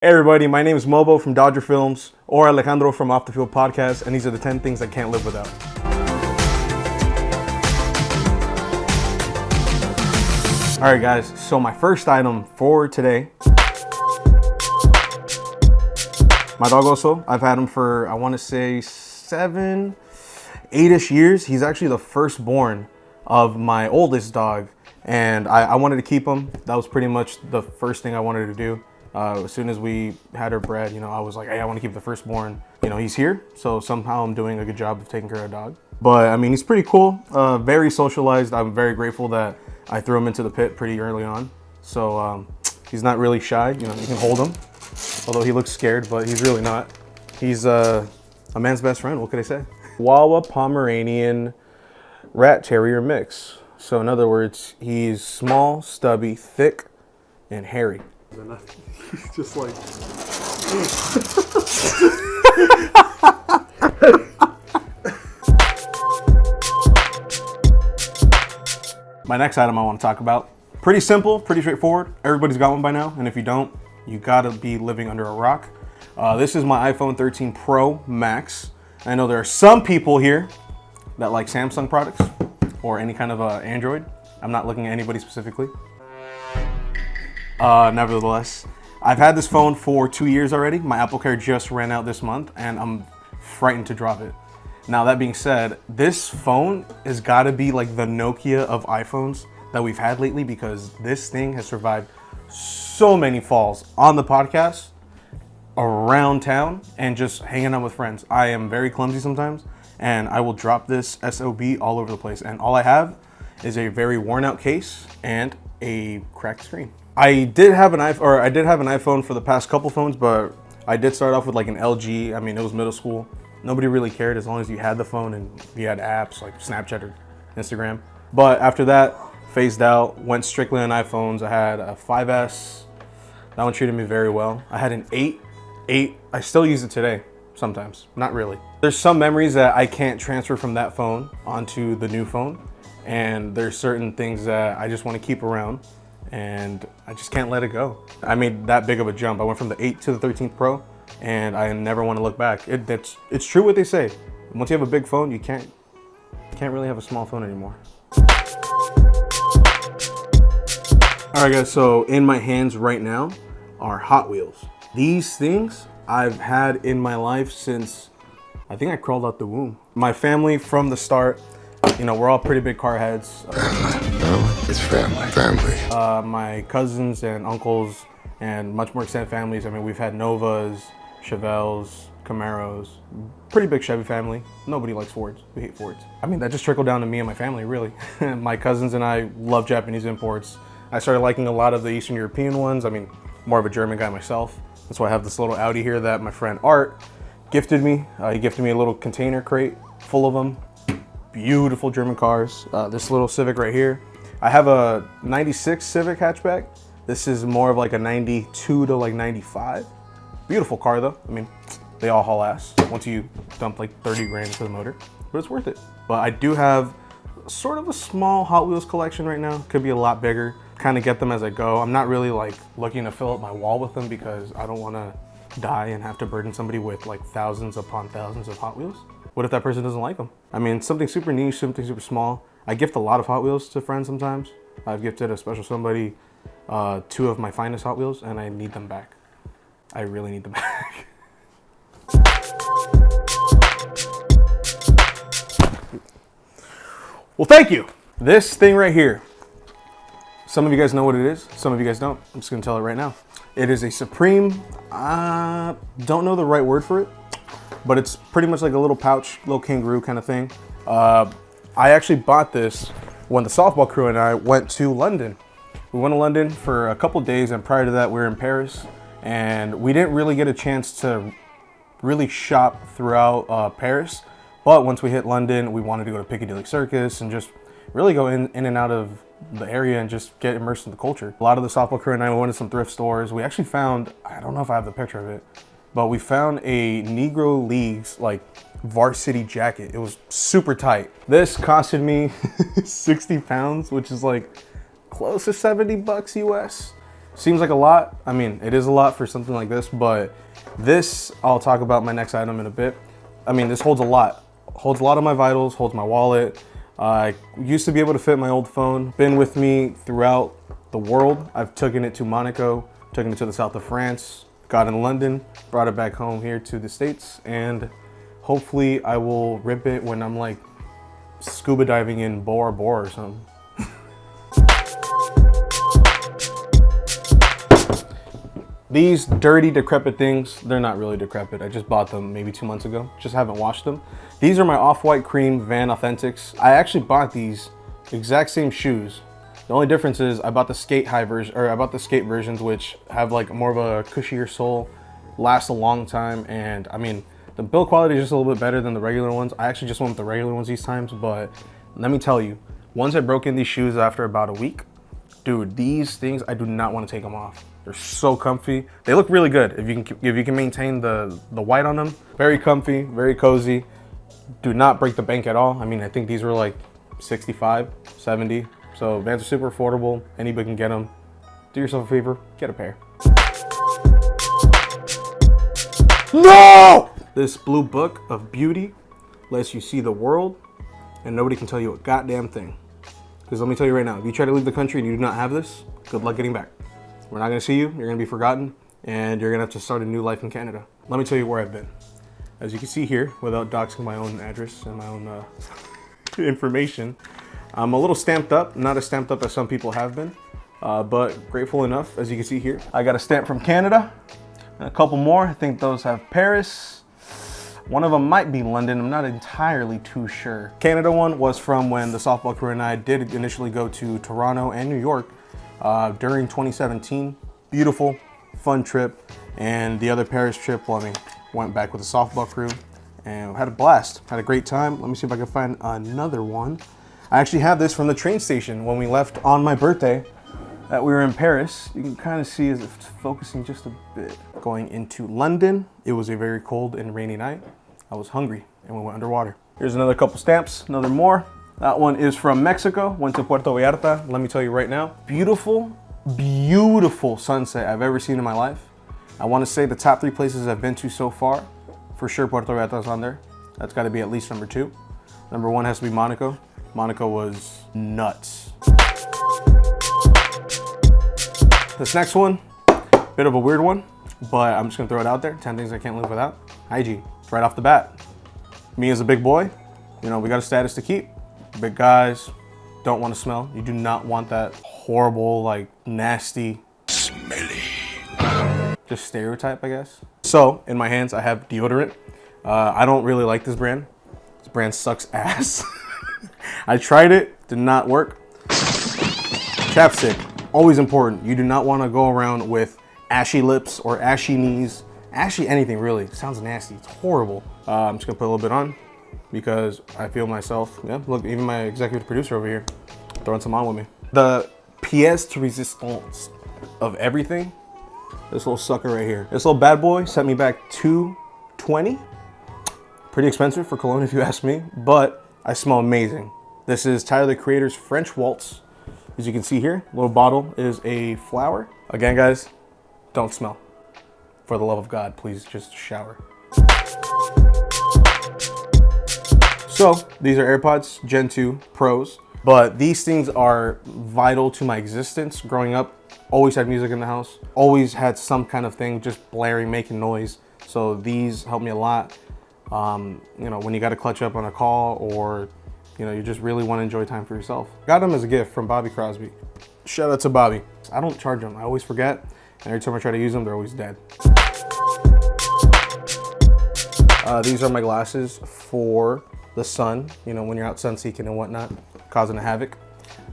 Hey everybody, my name is MOBO from Dodger Films, or Alejandro from Off the Field Podcast, and these are the 10 things I can't live without. Alright guys, so my first item for today, my dog Oso. I've had him for, I want to say 8-ish years. He's actually the firstborn of my oldest dog, and I wanted to keep him. That was pretty much the first thing I wanted to do. As soon as we had her bred, I was like, hey, I want to keep the firstborn. He's here, so somehow I'm doing a good job of taking care of the dog. But I mean, he's pretty cool, very socialized. I'm very grateful that I threw him into the pit pretty early on. So he's not really shy. You can hold him, although he looks scared, but he's really not. He's a man's best friend. What could I say? Wawa Pomeranian Rat Terrier mix. So in other words, he's small, stubby, thick, and hairy. He's just like... My next item I want to talk about. Pretty simple, pretty straightforward. Everybody's got one by now, and if you don't, you gotta be living under a rock. This is my iPhone 13 Pro Max. I know there are some people here that like Samsung products or any kind of Android. I'm not looking at anybody specifically. Nevertheless, I've had this phone for 2 years already. My Apple Care just ran out this month and I'm frightened to drop it. Now that being said, this phone has got to be like the Nokia of iPhones that we've had lately, because this thing has survived so many falls on the podcast, around town, and just hanging out with friends. I am very clumsy sometimes, and I will drop this SOB all over the place. And all I have is a very worn out case and a cracked screen. I did have an iPhone for the past couple phones, but I did start off with like an LG. I mean, it was middle school. Nobody really cared as long as you had the phone and you had apps like Snapchat or Instagram. But after that, phased out, went strictly on iPhones. I had a 5S. That one treated me very well. I had an 8. I still use it today, sometimes. Not really. There's some memories that I can't transfer from that phone onto the new phone. And there's certain things that I just want to keep around, and I just can't let it go. I made that big of a jump. I went from the 8 to the 13th Pro, and I never want to look back. It's true what they say. Once you have a big phone, you can't really have a small phone anymore. All right guys, so in my hands right now are Hot Wheels. These things I've had in my life since I think I crawled out the womb. My family from the start, we're all pretty big car heads. It's family. My cousins and uncles and much more extended families. I mean, we've had Novas, Chevelles, Camaros, pretty big Chevy family. Nobody likes Fords. We hate Fords. I mean, that just trickled down to me and my family, really. My cousins and I love Japanese imports. I started liking a lot of the Eastern European ones. I mean, more of a German guy myself. That's why I have this little Audi here that my friend Art gifted me. He gifted me a little container crate full of them. Beautiful German cars. This little Civic right here. I have a 96 Civic hatchback. This is more of like a 92 to like 95. Beautiful car though. I mean, they all haul ass once you dump like 30 grand into the motor, but it's worth it. But I do have sort of a small Hot Wheels collection right now. Could be a lot bigger. Kind of get them as I go. I'm not really like looking to fill up my wall with them because I don't want to die and have to burden somebody with like thousands upon thousands of Hot Wheels. What if that person doesn't like them? I mean, something super niche, something super small. I gift a lot of Hot Wheels to friends sometimes. I've gifted a special somebody 2 of my finest Hot Wheels, and I need them back. I really need them back. Well, thank you. This thing right here. Some of you guys know what it is. Some of you guys don't. I'm just gonna tell it right now. It is a Supreme, don't know the right word for it, but it's pretty much like a little pouch, little kangaroo kind of thing. I actually bought this when the softball crew and I went to London. We went to London for a couple days, and prior to that we were in Paris, and we didn't really get a chance to really shop throughout Paris. But once we hit London, we wanted to go to Piccadilly Circus and just really go in and out of the area and just get immersed in the culture. A lot of the softball crew and I went to some thrift stores. We actually found, I don't know if I have the picture of it, but we found a Negro Leagues like varsity jacket. It was super tight. This costed me 60 pounds, which is like close to $70 US. Seems like a lot. I mean, it is a lot for something like this, but this, I'll talk about my next item in a bit. I mean, this holds a lot. Holds a lot of my vitals, holds my wallet. I used to be able to fit my old phone. Been with me throughout the world. I've taken it to Monaco, taken it to the south of France, got in London, brought it back home here to the States, and hopefully I will rip it when I'm like scuba diving in Bora Bora or something. These dirty, decrepit things, they're not really decrepit. I just bought them maybe 2 months ago. Just haven't washed them. These are my Off-White Cream Van Authentics. I actually bought these exact same shoes. The only difference is I bought the skate high version, or I bought the skate versions, which have like more of a cushier sole, last a long time, and I mean, the build quality is just a little bit better than the regular ones. I actually just went with the regular ones these times, but let me tell you, once I broke in these shoes after about a week, dude, these things, I do not want to take them off. They're so comfy. They look really good if you can maintain the white on them. Very comfy, very cozy. Do not break the bank at all. I mean, I think these were like 65, 70. So Vans are super affordable. Anybody can get them. Do yourself a favor, get a pair. No! This blue book of beauty lets you see the world and nobody can tell you a goddamn thing. Because let me tell you right now, if you try to leave the country and you do not have this, good luck getting back. We're not gonna see you, you're gonna be forgotten, and you're gonna have to start a new life in Canada. Let me tell you where I've been. As you can see here, without doxing my own address and my own information, I'm a little stamped up, not as stamped up as some people have been, but grateful enough, as you can see here. I got a stamp from Canada, and a couple more. I think those have Paris. One of them might be London, I'm not entirely too sure. Canada one was from when the softball crew and I did initially go to Toronto and New York during 2017. Beautiful, fun trip. And the other Paris trip, well, I mean, went back with the softball crew and had a blast, had a great time. Let me see if I can find another one. I actually have this from the train station when we left on my birthday that we were in Paris. You can kind of see as it's focusing just a bit. Going into London, it was a very cold and rainy night. I was hungry and we went underwater. Here's another couple stamps, another more. That one is from Mexico, went to Puerto Vallarta. Let me tell you right now, beautiful, beautiful sunset I've ever seen in my life. I want to say the top 3 places I've been to so far, for sure Puerto Vallarta is on there. That's got to be at least number 2. Number 1 has to be Monaco. Monaco was nuts. This next one, bit of a weird one, but I'm just gonna throw it out there. 10 things I can't live without. Hygiene, right off the bat. Me as a big boy, you know, we got a status to keep. Big guys don't want to smell. You do not want that horrible, like nasty, Smelly. just stereotype, I guess. So in my hands, I have deodorant. I don't really like this brand. This brand sucks ass. I tried it, did not work. Chapstick, always important. You do not want to go around with ashy lips or ashy knees, ashy anything really. It sounds nasty, it's horrible. I'm just gonna put a little bit on because I feel myself, yeah, look, even my executive producer over here throwing some on with me. The pièce de résistance of everything, this little sucker right here. This little bad boy sent me back $220. Pretty expensive for cologne if you ask me, but I smell amazing. This is Tyler the Creator's French Waltz. As you can see here, little bottle is a flower. Again, guys, don't smell. For the love of God, please just shower. So these are Airpods Gen 2 Pros, but these things are vital to my existence. Growing up, always had music in the house, always had some kind of thing just blaring, making noise. So these help me a lot. You know, when you got to clutch up on a call or, you know, you just really want to enjoy time for yourself. Got them as a gift from Bobby Crosby. Shout out to Bobby. I don't charge them, I always forget. And every time I try to use them, they're always dead. These are my glasses for the sun, you know, when you're out sun seeking and whatnot, causing a havoc.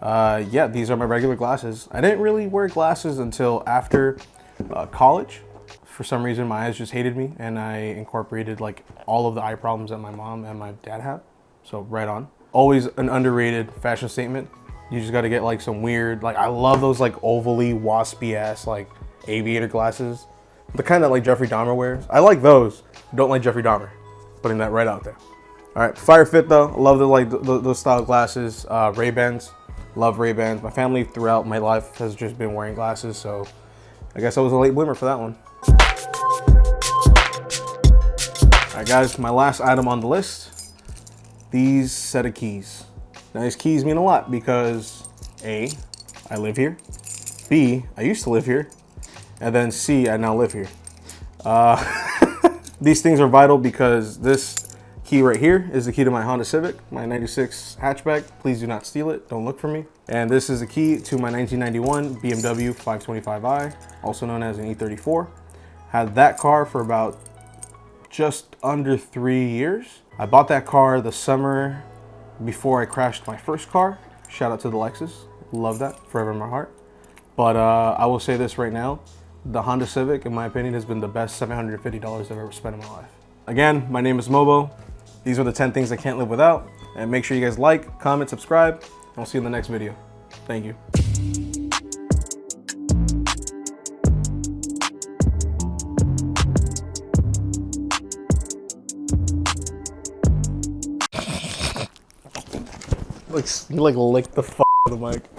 Yeah, these are my regular glasses. I didn't really wear glasses until after college. For some reason, my eyes just hated me, and I incorporated like all of the eye problems that my mom and my dad have. So right on. Always an underrated fashion statement. You just got to get like some weird, like I love those like ovally, waspy ass like aviator glasses. The kind that like Jeffrey Dahmer wears. I like those. Don't like Jeffrey Dahmer. Putting that right out there. All right, fire fit though. I love the like those style glasses. Ray-Bans. Love Ray-Bans. My family throughout my life has just been wearing glasses, so I guess I was a late bloomer for that one. All right, guys, my last item on the list, these set of keys. Now, these keys mean a lot because A, I live here. B, I used to live here. And then C, I now live here. These things are vital because this key right here is the key to my Honda Civic, my 96 hatchback. Please do not steal it, don't look for me. And this is the key to my 1991 BMW 525i, also known as an E34. Had that car for about just under 3 years. I bought that car the summer before I crashed my first car. Shout out to the Lexus, love that, forever in my heart. But I will say this right now, the Honda Civic, in my opinion, has been the best $750 I've ever spent in my life. Again, my name is MOBO. These are the 10 things I can't live without. And make sure you guys like, comment, subscribe, and I'll see you in the next video. Thank you. You like licked the f*** out of the mic.